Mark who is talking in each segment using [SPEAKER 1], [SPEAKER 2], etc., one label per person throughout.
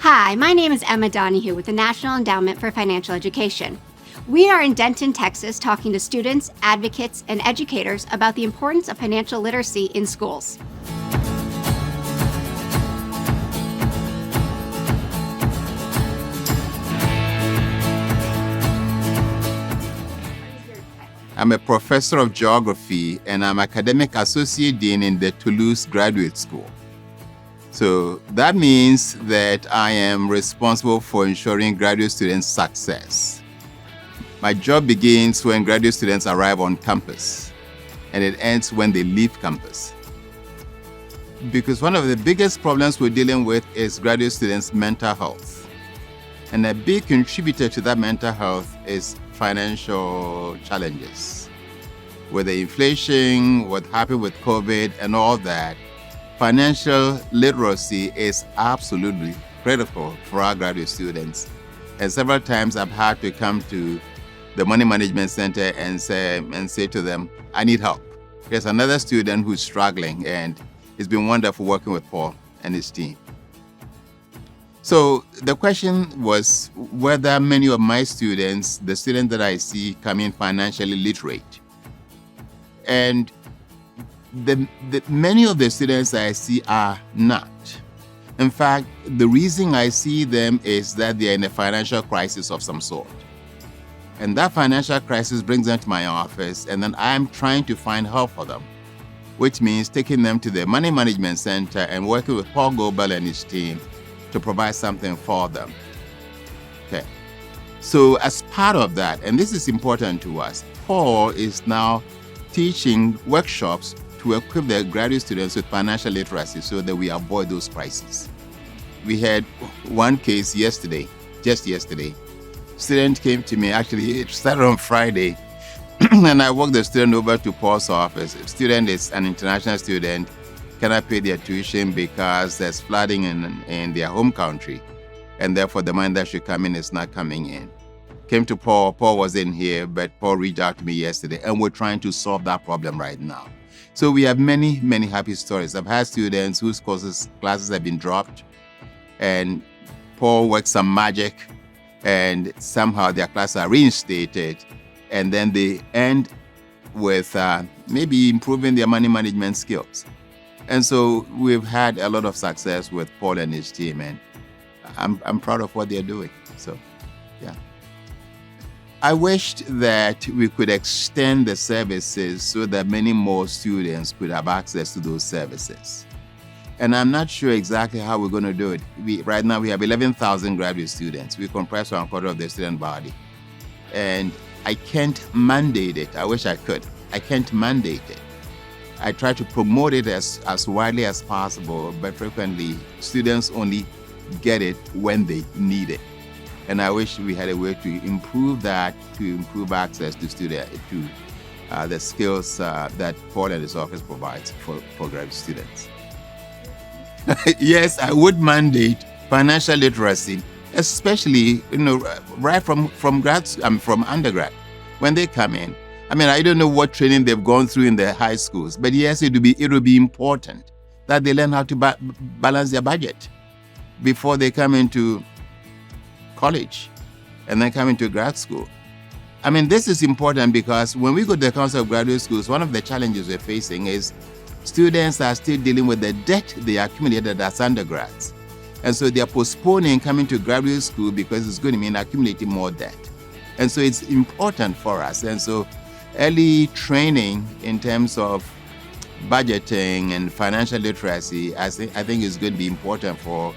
[SPEAKER 1] Hi, my name is Emma Donahue with the National Endowment for Financial Education. We are in Denton, Texas, talking to students, advocates, and educators about the importance of financial literacy in schools.
[SPEAKER 2] I'm a professor of geography and I'm academic associate dean in the Toulouse Graduate School. So that means that I am responsible for ensuring graduate students' success. My job begins when graduate students arrive on campus, and it ends when they leave campus. Because one of the biggest problems we're dealing with is graduate students' mental health. And a big contributor to that mental health is financial challenges. With the inflation, what happened with COVID and all that, financial literacy is absolutely critical for our graduate students. And several times I've had to come to the Money Management Center and say to them, I need help. There's another student who's struggling, and it's been wonderful working with Paul and his team. So the question was whether many of my students, the students that I see, come in financially literate. And many of the students I see are not. In fact, the reason I see them is that they're in a financial crisis of some sort. And that financial crisis brings them to my office, and then I'm trying to find help for them, which means taking them to the Money Management Center and working with Paul Goebel and his team to provide something for them. Okay. So as part of that, and this is important to us, Paul is now teaching workshops to equip the graduate students with financial literacy so that we avoid those crises. We had one case just yesterday. Student came to me, actually it started on Friday, and I walked the student over to Paul's office. The student is an international student, cannot pay their tuition because there's flooding in their home country, and therefore the money that should come in is not coming in. Came to Paul. Paul wasn't here, but Paul reached out to me yesterday, and we're trying to solve that problem right now. So we have many, many happy stories. I've had students whose classes have been dropped, and Paul works some magic, and somehow their classes are reinstated, and then they end with maybe improving their money management skills. And so we've had a lot of success with Paul and his team, and I'm proud of what they're doing. So, yeah. I wished that we could extend the services so that many more students could have access to those services. And I'm not sure exactly how we're going to do it. Right now we have 11,000 graduate students. We comprise 1/4 of the student body. And I can't mandate it. I wish I could. I can't mandate it. I try to promote it as widely as possible, but frequently students only get it when they need it. And I wish we had a way to improve that, to improve access to the skills that Paul and his office provides for graduate students. Yes, I would mandate financial literacy, especially right from undergrad when they come in. I mean, I don't know what training they've gone through in their high schools, but yes, it will be important that they learn how to balance their budget before they come into college and then come into grad school. I mean, this is important because when we go to the Council of Graduate Schools, one of the challenges we're facing is students are still dealing with the debt they accumulated as undergrads. And so they're postponing coming to graduate school because it's going to mean accumulating more debt. And so it's important for us. And so early training in terms of budgeting and financial literacy, I think is going to be important for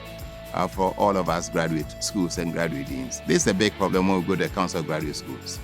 [SPEAKER 2] all of us graduate schools and graduate deans. This is a big problem when we go to the Council of Graduate Schools.